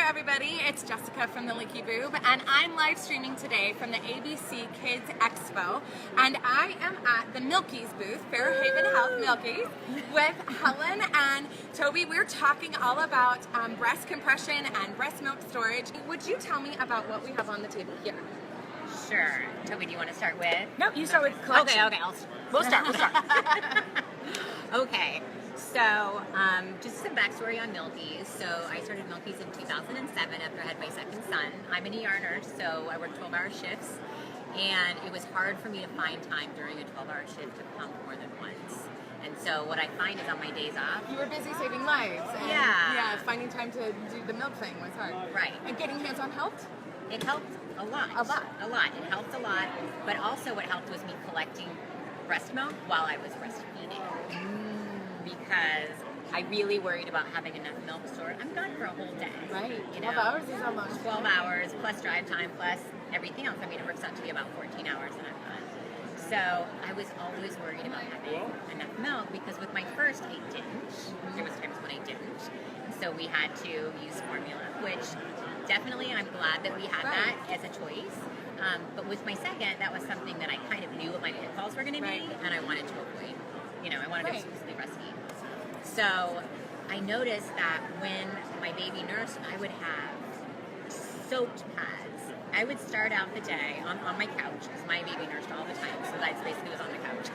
there, everybody. It's Jessica from the Leaky Boob, and I'm live streaming today from the ABC Kids Expo, and I am at the Milkies booth, Fairhaven Health Milkies, with Helen and Tobi. We're talking all about breast compression and breast milk storage. Would you tell me about what we have on the table here? Sure. Tobi, do you want to start with? No, you start with collection. Okay, we'll start. Okay. So, just some backstory on Milkies. So, I started Milkies in 2007 after I had my second son. I'm an ER nurse, so I work 12-hour shifts, and it was hard for me to find time during a 12-hour shift to pump more than once. And so, what I find is on my days off, You were busy saving lives. And, Yeah. finding time to do the milk thing was hard. Right. And getting hands-on helped? It helped a lot. A lot. A lot. It helped a lot. But also, what helped was me collecting breast milk while I was breastfeeding. Because I really worried about having enough milk stored. I'm gone for a whole day. Right. You 12 know? hours is how long? 12 hours plus drive time plus everything else. I mean, it works out to be about 14 hours and I'm done. So I was always worried about having enough milk because with my first I didn't. There was times when I didn't. So we had to use formula, which definitely I'm glad that we had that as a choice. But with my second, that was something that I kind of knew what my pitfalls were going to be and I wanted to avoid. You know, I wanted to exclusively breastfeed. So I noticed that when my baby nursed, I would have soaked pads. I would start out the day on my couch, because my baby nursed all the time, so that's basically was on the couch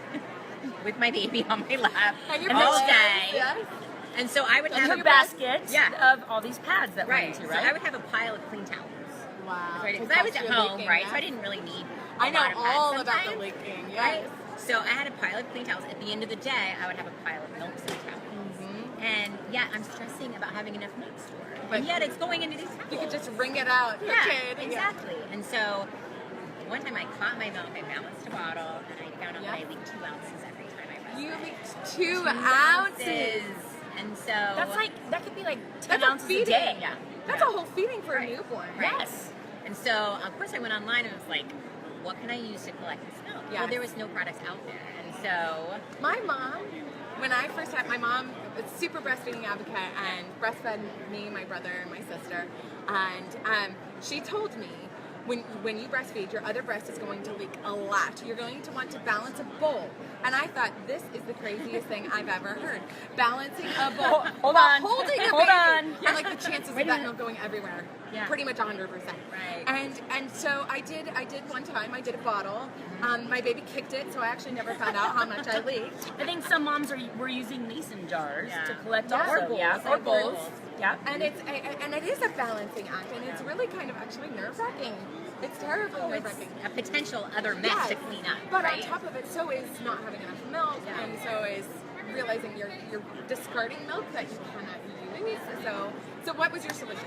with my baby on my lap all day. Yes. And so I would have a basket of all these pads that went into, right? So I would have a pile of clean towels. Wow. Because I was at home, right? So I didn't really need I know lot of pads all about sometimes, the leaking, right? yes. So I had a pile of clean towels. At the end of the day, I would have a pile of milk soaked towels. And yet I'm stressing about having enough milk stored. But and yet it's going into these towels. You could just wring it out. Yeah, kid. exactly. And so one time I caught my milk, I balanced a bottle, and I found out that I leaked 2 ounces every time I breastfed. You leaked 2 ounces. And so that could be like 10 That's ounces a a day. feeding. That's a whole feeding for a newborn. Right. Yes. And so, of course, I went online and was like, what can I use to collect this milk? Yes. Well, there was no products out there. And so, My mom, when I first had my mom, was a super breastfeeding advocate and breastfed me, my brother, and my sister. And she told me, when you breastfeed, your other breast is going to leak a lot. You're going to want to balance a bowl. And I thought, this is the craziest thing I've ever heard. Balancing a bowl. Hold on. Holding a Hold baby. on. And like the chances of that milk going everywhere. Yeah. Pretty much 100%. Right. And so I did one time, I did a bottle. My baby kicked it, so I actually never found out how much I leaked. I think some moms were using mason jars to collect Yeah. also. Or bowls. Yeah, or bowls. Yeah. And it is a balancing act, and it's really kind of actually nerve-wracking. It's terribly nerve-wracking. a potential other mess to clean up. But right? on top of it, so is not having enough milk, and so is realizing you're discarding milk that you cannot use. So what was your solution?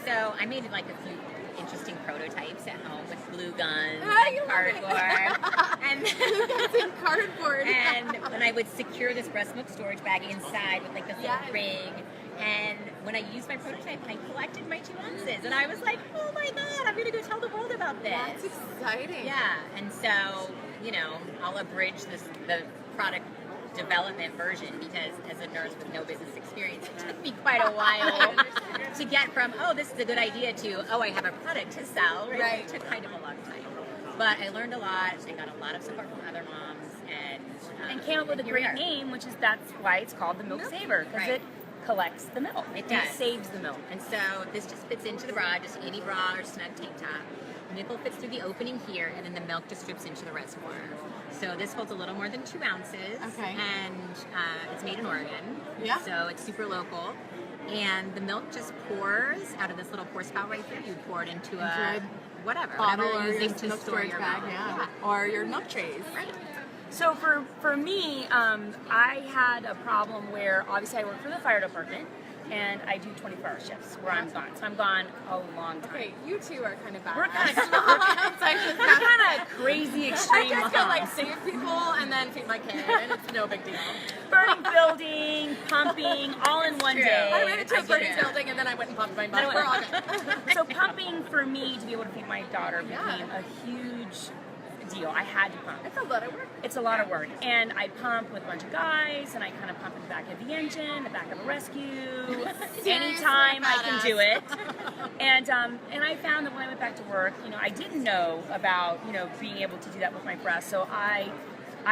So I made like a few interesting prototypes at home with glue guns You and love it. cardboard. And That's in cardboard. and when I would secure this breast milk storage bag inside with like this little Yes. ring, and when I used my prototype, I collected my 2 ounces, and I was like, oh my god, I'm gonna go tell the world about this. That's exciting. Yeah, and so, you know, I'll abridge the product development version because as a nurse with no business experience, it took me quite a while to get from, oh, this is a good idea to, oh, I have a product to sell. Right. It took kind of a long time. But I learned a lot. I got a lot of support from other moms. And came up with a here we great are. name, which is that's why it's called the Milk Saver, because Right. it collects the milk. It And does. saves the milk. And so this just fits into the bra, just any bra or snug tank top. The nipple fits through the opening here, and then the milk just drips into the reservoir. So this holds a little more than 2 ounces. Okay. And it's made in Oregon. Yeah. So it's super local. And the milk just pours out of this little pour spout right here. You pour it into a whatever, Bottle whatever or you're your using to milk store storage your bag, milk. or your milk trays. Right. So for me, I had a problem where obviously I work for the fire department and I do 24-hour shifts where I'm gone. So I'm gone a long time. Okay, you two are kind of bad. We're kind of We're kind of crazy I extreme just go like moms. save people and then feed my kid, and it's no big deal. Burning building, pumping, all in one True. day. I went into a get burning it. building and then I went and pumped my Then I butt. went- We're all good. So pumping for me to be able to feed my daughter became Yeah. a huge deal. I had to pump. It's a lot of work. It's a lot of work. And I pump with a bunch of guys, and I kind of pump in the back of the engine, the back of a rescue, anytime I can do it. And I found that when I went back to work, you know, I didn't know about, you know, being able to do that with my breasts. So I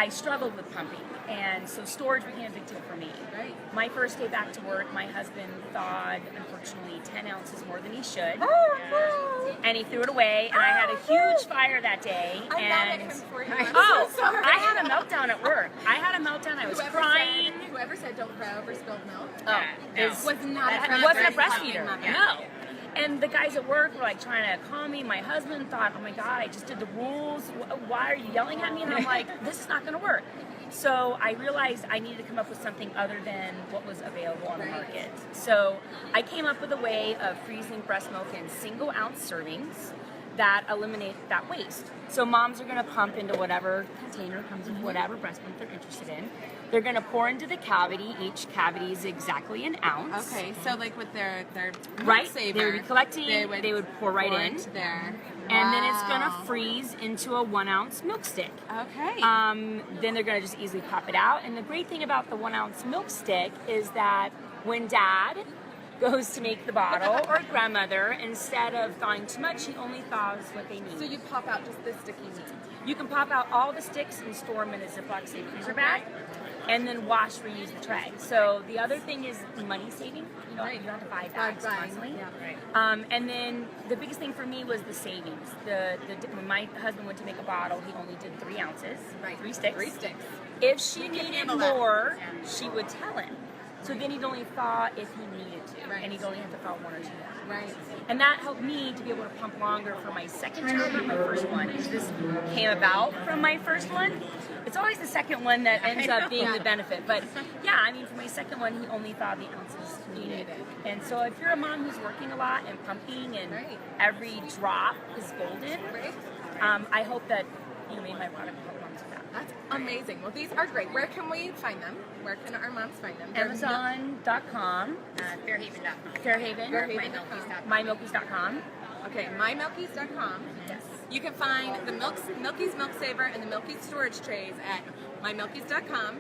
struggled with pumping, and so storage became a big deal for me. Right. My first day back to work, my husband thawed, unfortunately, 10 ounces more than he should. Oh, And he threw it away, and I had a huge fire that day. I'm mad at and him for you. oh, I'm so sorry. I had a meltdown at work. I had a meltdown. I was crying. Whoever said don't cry over spilled milk Oh, no. is- was not it wasn't a very breastfeeder. loving mother. No. And the guys at work were like trying to calm me. My husband thought, oh my God, I just did the rules. Why are you yelling at me? And I'm like, this is not going to work. So I realized I needed to come up with something other than what was available on the market. So I came up with a way of freezing breast milk in single ounce servings that eliminate that waste. So moms are going to pump into whatever container comes with whatever breast milk they're interested in. They're going to pour into the cavity. Each cavity is exactly an ounce. Okay, so like with their Right, saver, they would be collecting, they would pour right in, into there. and then it's gonna Wow. freeze into a 1 ounce milk stick. Okay. Then they're gonna just easily pop it out. And the great thing about the 1 ounce milk stick is that when Dad goes to make the bottle, or grandmother, instead of thawing too much, he only thaws what they need. So you pop out just the sticky meat. You can pop out all the sticks and store them in a Ziploc safe freezer bag, and then wash, reuse the tray. So the other thing is money saving. You know, you don't have to buy bags constantly. Yeah. And then the biggest thing for me was the savings. When my husband went to make a bottle, he only did 3 ounces, Right. 3 sticks. 3 sticks. If she can needed handle that. more, she would tell him. So then he'd only thaw if he needed to, Right. and he'd only have to thaw 1 or 2 hours. Right. And that helped me to be able to pump longer for my second child, not my first one. This came about from my first one. It's always the second one that ends up being the benefit. But yeah, I mean, for my second one, he only thawed the ounces needed. And so if you're a mom who's working a lot and pumping and Right. every drop is golden, Right. I hope that you made my product help moms with that. That's amazing. Well, these are great. Where can we find them? Where can our moms find them? They're Amazon.com, Fairhaven.com. Fairhaven, Fairhaven.com. mymilkies.com. Okay, mymilkies.com. Yes. You can find the Milkies Milk Saver and the Milkies storage trays at mymilkies.com,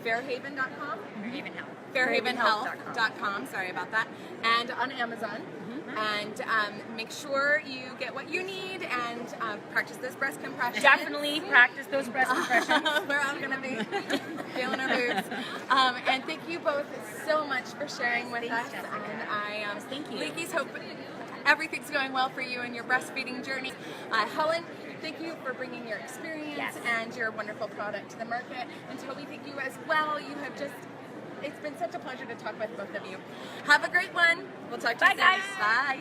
fairhaven.com, Even help. fairhavenhealth.com, sorry about that, and on Amazon. And make sure you get what you need and practice those breast compressions. Definitely practice those breast compressions. We're all going to be feeling our boobs. And thank you both so much for sharing with us. Jessica. And I Thank you. Leaky's hope everything's going well for you in your breastfeeding journey. Helen, thank you for bringing your experience Yes. and your wonderful product to the market. And Tobi, thank you as well. You have just, it's been such a pleasure to talk with both of you. Have a great one. We'll talk to you Bye, soon. guys. Bye.